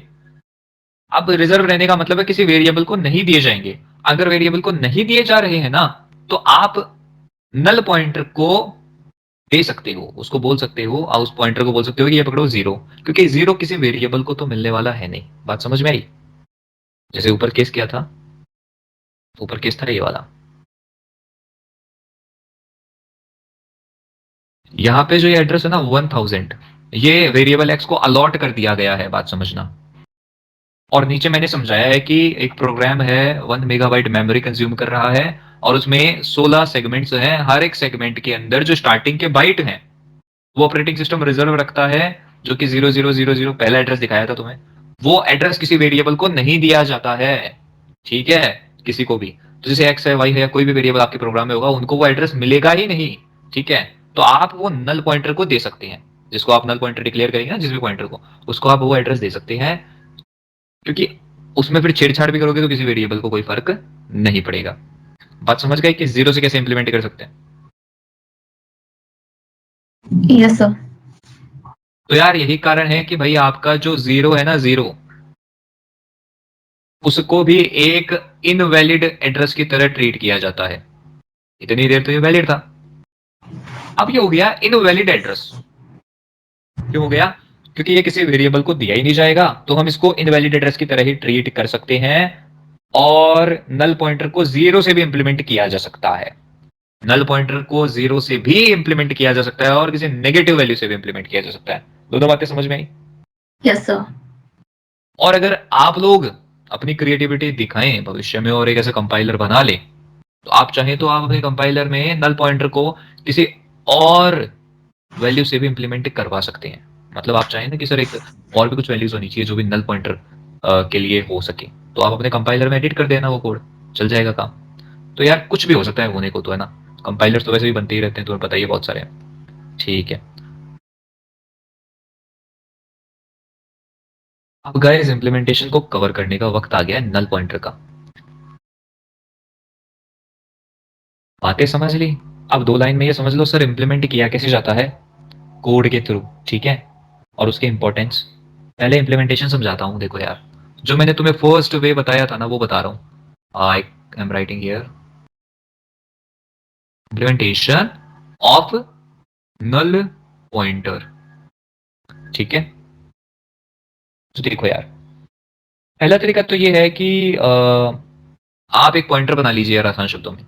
अब रिजर्व रहने का मतलब है किसी वेरिएबल को नहीं दिए जाएंगे। अगर वेरिएबल को नहीं दिए जा रहे हैं ना, तो आप नल पॉइंटर को दे सकते हो, उसको बोल सकते हो, और उस पॉइंटर को बोल सकते हो कि ये पकड़ो 0, क्योंकि 0 किसी वेरिएबल को तो मिलने वाला है नहीं। बात समझ में आई? जैसे ऊपर केस क्या था, ऊपर केस था ये वाला। यहाँ पे जो ये एड्रेस है ना 1000, ये वेरिएबल एक्स को अलॉट कर दिया गया है, बात समझना। और नीचे मैंने समझाया है कि एक प्रोग्राम है 1 मेगाबाइट मेमोरी कंज्यूम कर रहा है और उसमें 16 सेगमेंट्स हैं। हर एक सेगमेंट के अंदर जो स्टार्टिंग के बाइट हैं वो ऑपरेटिंग सिस्टम रिजर्व रखता है, जो कि 0000 पहला एड्रेस दिखाया था तुम्हें। वो एड्रेस किसी वेरिएबल को नहीं दिया जाता है, ठीक है, किसी को भी। तो जैसे एक्स है, वाई है, या कोई भी वेरिएबल आपके प्रोग्राम में होगा, उनको वो एड्रेस मिलेगा ही नहीं, ठीक है। तो आप वो नल पॉइंटर को दे सकते हैं, जिसको आप नल पॉइंटर डिक्लेयर करेंगे ना, जिस भी पॉइंटर को, उसको आप वो एड्रेस दे सकते हैं, क्योंकि उसमें फिर छेड़छाड़ भी करोगे तो किसी वेरिएबल को कोई फर्क नहीं पड़ेगा। बात समझ गए कि जीरो से कैसे इंप्लीमेंट कर सकते हैं? Yes sir. तो यार यही कारण है कि भाई आपका जो जीरो है ना, जीरो, उसको भी एक इनवैलिड एड्रेस की तरह ट्रीट किया जाता है। इतनी देर तो ये वैलिड था, अब ये हो गया इनवैलिड एड्रेस। क्यों हो गया? क्योंकि ये किसी वेरिएबल को दिया ही नहीं जाएगा, तो हम इसको इनवैलिड एड्रेस की तरह ही ट्रीट कर सकते हैं। और नल पॉइंटर को जीरो से भी इंप्लीमेंट किया जा सकता है, नल पॉइंटर को जीरो से भी इंप्लीमेंट किया जा सकता है और किसी नेगेटिव वैल्यू से भी इंप्लीमेंट किया जा सकता है। दोनों बातें समझ में आई? Yes sir. और अगर आप लोग अपनी क्रिएटिविटी दिखाएं भविष्य में और एक ऐसा कंपाइलर बना लें, तो आप चाहें तो आप अपने कंपाइलर में नल पॉइंटर को किसी और वैल्यू से भी इंप्लीमेंट करवा सकते हैं। मतलब आप चाहें ना कि सर एक और भी कुछ वैल्यूज होनी चाहिए जो भी नल पॉइंटर के लिए हो सके, तो आप अपने कंपाइलर में एडिट कर देना, वो कोड चल जाएगा काम। तो यार कुछ भी हो सकता है होने को, तो है ना, कंपाइलर तो वैसे भी बनते ही रहते हैं, तुम्हें पता ही है, बहुत सारे हैं, ठीक है। अब गाइस इंप्लीमेंटेशन को कवर करने का वक्त आ गया है नल पॉइंटर का। बातें समझ ली? अब दो लाइन में ये समझ लो सर इंप्लीमेंट किया कैसे जाता है, कोड के थ्रू, ठीक है, और उसके इंपॉर्टेंस। पहले इंप्लीमेंटेशन समझाता हूँ, देखो यार, जो मैंने तुम्हें फर्स्ट वे बताया था ना, वो बता रहा हूँ। I am writing here implementation of null pointer, ठीक है। तो देखो यार, पहला तरीका तो ये है कि आप एक पॉइंटर बना लीजिए यार, आसान शब्दों में।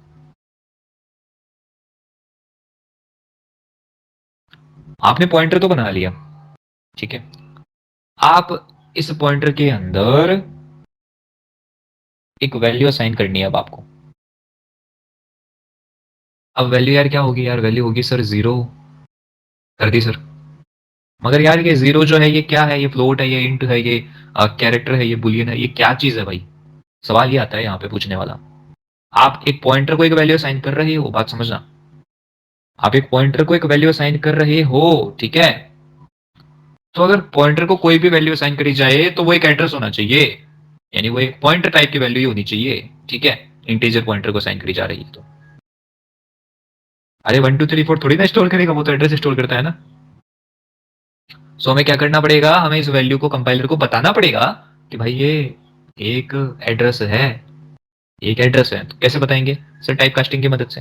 आपने पॉइंटर तो बना लिया, ठीक है। आप इस पॉइंटर के अंदर एक वैल्यू असाइन करनी है अब आपको। अब वैल्यू यार क्या होगी? यार वैल्यू होगी सर जीरो, कर दी सर। मगर यार ये जीरो जो है ये क्या है? ये फ्लोट है, ये इंट है, ये कैरेक्टर है, ये बुलियन है, ये क्या चीज है भाई? सवाल ये आता है यहाँ पे पूछने वाला। आप एक पॉइंटर को एक वैल्यू असाइन कर रहे हो, बात समझना, आप एक पॉइंटर को एक वैल्यू असाइन कर रहे हो, ठीक है। तो अगर पॉइंटर को कोई भी वैल्यू असाइन करी जाए तो वो एक एड्रेस होना चाहिए, यानी वो एक पॉइंटर टाइप की वैल्यू ही होनी चाहिए, ठीक है। इंटीजर पॉइंटर को असाइन करी जा रही है तो अरे 1 2 3 4 थोड़ी ना स्टोर करेगा, वो तो एड्रेस स्टोर करता है ना। सो हमें क्या करना पड़ेगा? हमें इस वैल्यू को कंपाइलर को बताना पड़ेगा कि भाई ये एक एड्रेस है, एक एड्रेस है। तो कैसे बताएंगे सर? टाइप कास्टिंग की मदद से।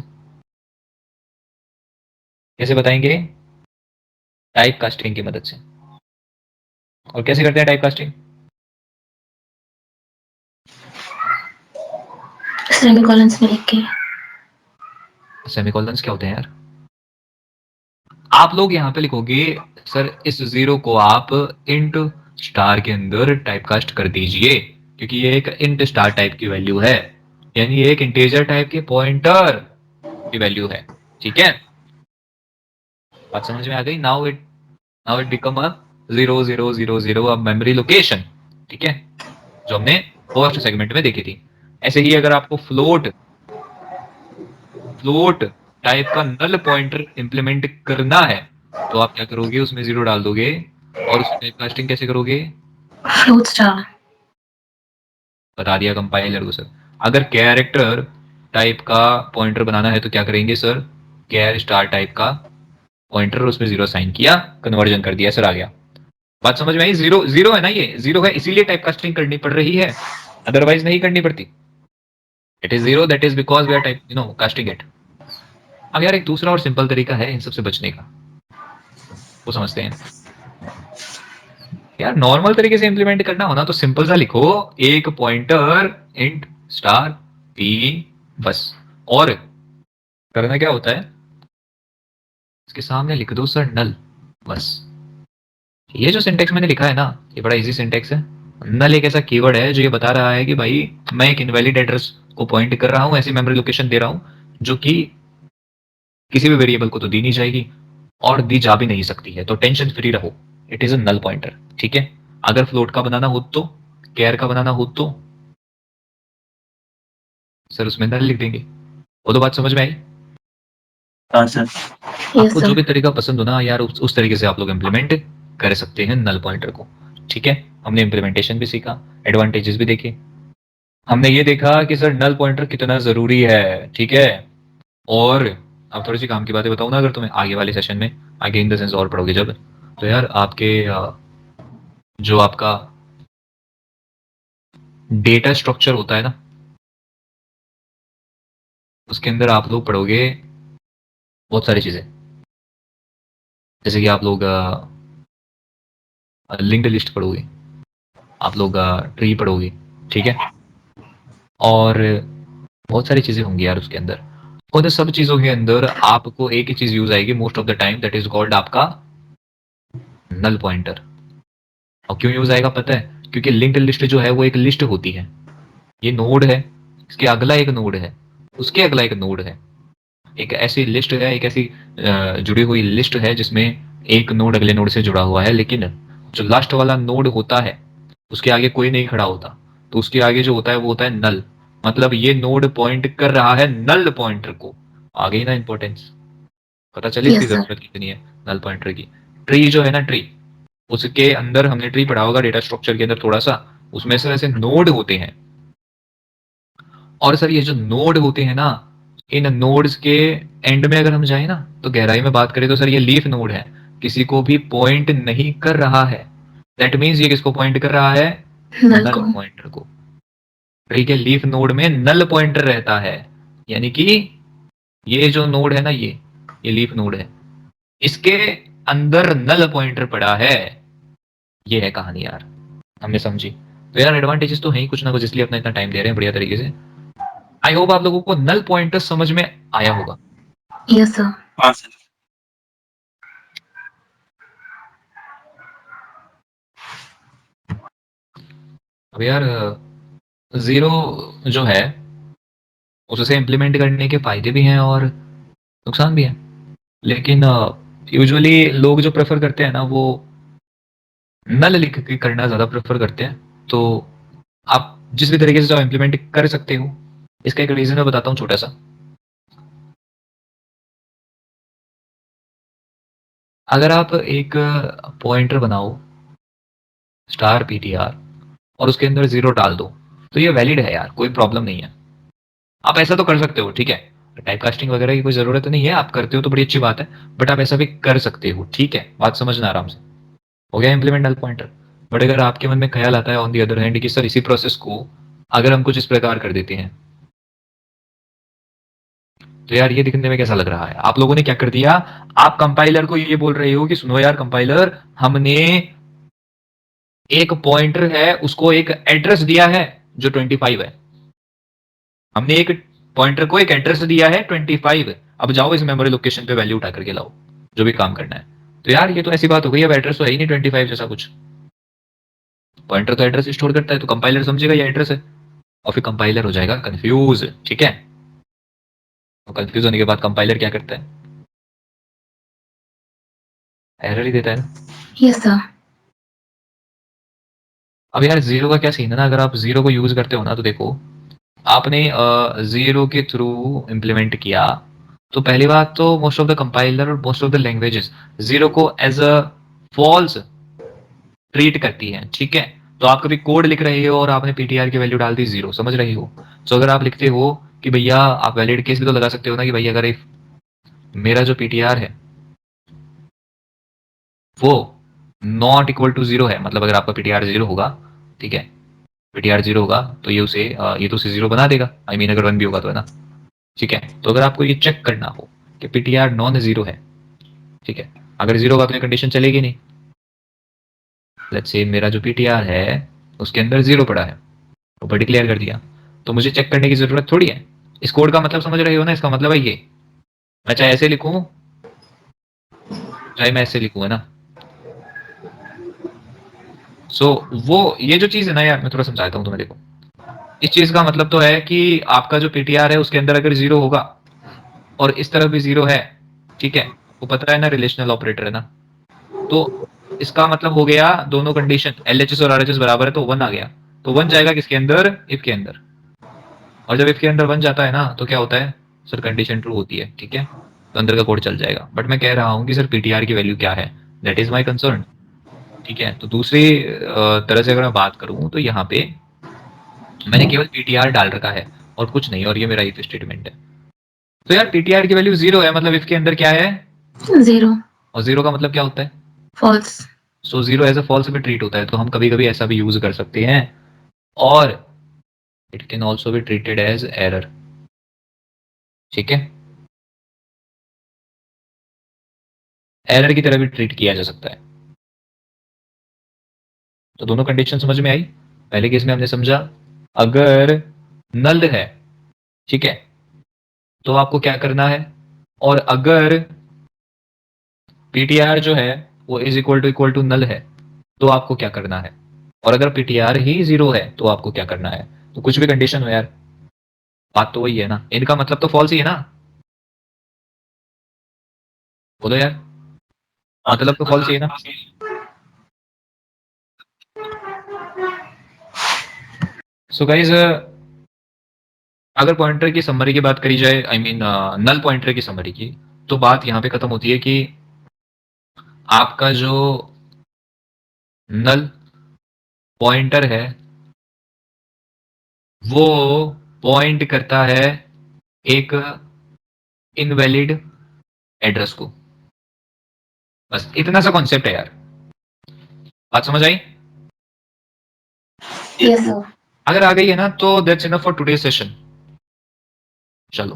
कैसे बताएंगे? टाइप कास्टिंग की मदद से। और कैसे करते हैं टाइप कास्टिंग? सेमीकोलंस में लिख के। सेमीकोलंस क्या होते हैं यार? आप लोग यहाँ पे लिखोगे सर इस जीरो को आप इंट स्टार के अंदर टाइपकास्ट कर दीजिए, क्योंकि ये एक इंट स्टार टाइप की वैल्यू है, यानी ये एक इंटीजर टाइप के पॉइंटर की वैल्यू है, ठीक है। बात समझ में आ गई? नाउ इट बिकम अ 0000 अब मेमोरी लोकेशन, ठीक है, जो हमने फर्स्ट सेगमेंट में देखी थी। ऐसे ही अगर आपको फ्लोट फ्लोट टाइप का नल पॉइंटर इंप्लीमेंट करना है, तो आप क्या करोगे? उसमें जीरो डाल दोगे। और उसकी टाइप कास्टिंग कैसे करोगे? Float star. बता दिया कंपाइलर को सर। अगर कैरेक्टर टाइप का पॉइंटर बनाना है तो क्या करेंगे सर? कैर स्टार टाइप का पॉइंटर, उसमें जीरो साइन किया, कन्वर्जन कर दिया, सर आ गया। बात समझ में आई? जीरो जीरो है ना, ये जीरो है, इसीलिए टाइप कास्टिंग करनी पड़ रही है, अदरवाइज नहीं करनी पड़ती। It is zero, that is because we are type casting it. अब यार एक दूसरा और सिंपल तरीका है इन सबसे बचने का, वो समझते हैं। यार नॉर्मल तरीके से इंप्लीमेंट करना हो ना तो सिंपल सा लिखो, एक पॉइंटर इंट स्टार पी, बस। और करना क्या होता है? इसके सामने लिख दो सर नल, बस। ये जो सिंटेक्स मैंने लिखा है ना, ये बड़ा इजी सिंटेक्स है। नल एक ऐसा कीवर्ड है जो ये बता रहा है कि भाई मैं एक इनवैलिड एड्रेस को पॉइंट कर रहा हूं, ऐसी मेमोरी लोकेशन दे रहा हूं जो कि किसी भी वेरिएबल को तो दी नहीं जाएगी और दी जा भी नहीं सकती है, तो tension free it. Is is a null pointer, ठीक है। अगर फ्लोट का बनाना हो तो, कैर का बनाना हो तो सर उसमें नल लिख देंगे। वो तो बात समझ में आई। हाँ सर। Yes, आपको जो sir. भी तरीका पसंद हो ना यार, उस तरीके से आप लोग इम्प्लीमेंट कर सकते हैं नल पॉइंटर को, ठीक है। हमने इम्प्लीमेंटेशन भी सीखा, एडवांटेजेस भी देखे, हमने ये देखा कि सर नल पॉइंटर कितना जरूरी है, ठीक है। और अब थोड़ी सी काम की बातें बताऊं ना अगर तुम्हें आगे वाले सेशन में, आगे इन द सेंस और पढ़ोगे जब, तो यार आपके जो आपका डेटा स्ट्रक्चर होता है ना, उसके अंदर आप लोग पढ़ोगे बहुत सारी चीजें, जैसे कि आप लोग लिंक्ड लिस्ट पढ़ोगे, आप लोग ट्री पढ़ोगे, ठीक है। और बहुत सारी चीजें होंगी यार उसके अंदर। और इन सब चीजों के अंदर आपको एक ही चीज यूज आएगी most of the time, that is called आपका नल पॉइंटर। और क्यों यूज आएगा पता है? क्योंकि लिंक्ड लिस्ट जो है वो एक लिस्ट होती है, ये नोड है, इसके अगला एक नोड है, उसके अगला एक नोड है, एक ऐसी लिस्ट है, एक ऐसी जुड़ी हुई लिस्ट है जिसमें एक नोड अगले नोड से जुड़ा हुआ है, लेकिन जो लास्ट वाला नोड होता है उसके आगे कोई नहीं खड़ा होता, तो उसके आगे जो होता है वो होता है नल। मतलब ये नोड पॉइंट कर रहा है नल पॉइंटर को। आ गई ना इंपॉर्टेंस, पता चली इसकी Yes, sir. जरूरत कितनी है नल पॉइंटर की। ट्री जो है ना, ट्री, उसके अंदर हमने ट्री पढ़ा होगा डेटा स्ट्रक्चर के अंदर थोड़ा सा, उसमें से ऐसे नोड होते हैं। और सर ये जो नोड होते हैं ना, इन नोड्स के एंड में अगर हम जाए ना, तो गहराई में बात करें तो सर ये लीफ नोड है, किसी को भी पॉइंट नहीं कर रहा है। दैट मीन्स ये किसको पॉइंट कर रहा है? Null नल को. पॉइंटर को। ठीक है, लीफ नोड में नल पॉइंटर रहता है, यानी कि ये जो नोड है ना, ये लीफ नोड है, इसके अंदर नल पॉइंटर पड़ा है। ये है कहानी यार, हमने समझी। तो यार एडवांटेजेस तो है ही कुछ ना कुछ, इसलिए अपना इतना टाइम दे रहे हैं बढ़िया तरीके से। आई होप आप लोगों को नल पॉइंटर समझ में आया होगा। Yes, sir. हाँ सर। अब यार जीरो जो है उससे इम्प्लीमेंट करने के फायदे भी हैं और नुकसान भी हैं, लेकिन यूजुअली लोग जो प्रेफर करते हैं ना, वो नल लिख के करना ज़्यादा प्रेफर करते हैं। तो आप जिस भी तरीके से चाहो इम्प्लीमेंट कर सकते हो। इसका एक रीज़न मैं बताता हूँ छोटा सा। अगर आप एक पॉइंटर बनाओ स्टार पीटीआर और उसके अंदर जीरो डाल दो, तो ये वैलिड है यार, कोई प्रॉब्लम नहीं है। आप ऐसा तो कर सकते हो, ठीक है। टाइप कास्टिंग वगैरह की कोई जरूरत नहीं है, आप करते हो तो बड़ी अच्छी बात है, बट आप ऐसा भी कर सकते हो, ठीक है। बात समझना आराम से। हो गया इम्प्लीमेंट नल पॉइंटर। बट अगर आपके मन में ख्याल आता है ऑन दी अदर हैंड कि सर इसी प्रोसेस को अगर हम कुछ इस प्रकार कर देते हैं, तो यार ये दिखने में कैसा लग रहा है? आप लोगों ने क्या कर दिया, आप कंपाइलर को ये बोल रहे हो कि सुनो यार कंपाइलर, हमने एक पॉइंटर है उसको एक एड्रेस दिया है जो 25 है। हमने एक पॉइंटर को एक एड्रेस दिया है 25, अब जाओ इस मेमोरी लोकेशन पे वैल्यू उठा करके लाओ जो भी काम करना है। तो यार ये तो ऐसी बात हो गई, अब एड्रेस तो है ही नहीं 25 जैसा कुछ। पॉइंटर तो एड्रेस स्टोर करता है, तो कंपाइलर समझेगा ये एड्रेस है, और फिर कंपाइलर हो जाएगा कंफ्यूज, ठीक है। तो कंफ्यूज होने के बाद कंपाइलर क्या करता है? एरर ही देता है ना। Yes, sir. अब यार जीरो का क्या सीन है ना, अगर आप जीरो को यूज करते हो ना, तो देखो आपने जीरो के थ्रू इम्प्लीमेंट किया, तो पहली बात तो मोस्ट ऑफ द कंपाइलर और most of the languages zero को एज अ फॉल्स ट्रीट करती है, ठीक है। तो आप कभी कोड लिख रहे हो और आपने पीटीआर की वैल्यू डाल दी जीरो, समझ रहे हो। तो अगर आप लिखते हो कि भैया, आप वैलिड केस भी तो लगा सकते हो ना कि भैया अगर इफ मेरा जो पीटीआर है वो नॉट इक्वल टू जीरो है, मतलब अगर आपका पीटीआर जीरो होगा, ठीक है, पीटीआर जीरो होगा तो ये उसे ये तो उसे जीरो बना देगा, आई मीन अगर वन भी होगा तो, है ना, ठीक है। तो अगर आपको ये चेक करना हो कि पीटीआर नॉन जीरो है, ठीक है, अगर जीरो होगा तो ये कंडीशन चलेगी नहीं। लेट्स से मेरा जो पीटीआर है उसके अंदर जीरो पड़ा है, ऊपर डिक्लेयर कर दिया, तो मुझे चेक करने की जरूरत थोड़ी है। इस कोड का मतलब समझ रहे हो ना, इसका मतलब है ये, मैं चाहे ऐसे लिखूं चाहे मैं ऐसे लिखूं, है ना। सो वो ये जो चीज है ना यार, मैं थोड़ा समझाता हूँ तुम्हें। देखो, इस चीज का मतलब तो है कि आपका जो पीटीआर है उसके अंदर अगर जीरो होगा और इस तरफ भी जीरो है, ठीक है, वो पता है ना रिलेशनल ऑपरेटर है ना, तो इसका मतलब हो गया दोनों कंडीशन एलएचएस और आरएचएस बराबर है तो 1 आ गया। तो 1 जाएगा किसके अंदर? इफ के अंदर। और जब इफ के अंदर 1 जाता है ना तो क्या होता है सर? कंडीशन ट्रू होती है, ठीक है, तो अंदर का कोड चल जाएगा। बट मैं कह रहा हूँ कि सर पीटीआर की वैल्यू क्या है, दैट इज माई कंसर्न, ठीक है। तो दूसरी तरह से अगर मैं बात करूँ तो यहाँ पे मैंने केवल पीटीआर डाल रखा है और कुछ नहीं, और ये मेरा इफ स्टेटमेंट है। तो यार पीटीआर की वैल्यू 0 है, मतलब इफ के अंदर क्या है? 0 और 0 का मतलब क्या होता है? false so 0 as a false भी ट्रीट होता है, तो हम कभी कभी ऐसा भी यूज कर सकते हैं। और it can also be treated as error, ठीक है, एरर की तरह भी ट्रीट किया जा सकता है। तो दोनों कंडीशन समझ में आई। पहले केस में हमने समझा अगर नल है, ठीक है, तो आपको क्या करना है, और अगर पीटीआर जो है वो इक्वल टू नल है तो आपको क्या करना है, और अगर पीटीआर ही 0 है तो आपको क्या करना है। तो कुछ भी कंडीशन हो यार, बात तो वही है ना, इनका मतलब तो फॉल्स ही है ना, बोलो यार, मतलब तो फॉल्स ही है ना। सो गाइज, अगर पॉइंटर की समरी की बात करी जाए, आई मीन नल पॉइंटर की समरी की, तो बात यहाँ पे खत्म होती है कि आपका जो नल पॉइंटर है वो पॉइंट करता है एक इनवैलिड एड्रेस को। बस इतना सा कॉन्सेप्ट है यार, बात समझ आई? yes sir अगर आ गई है ना तो that's enough for today session. चलो।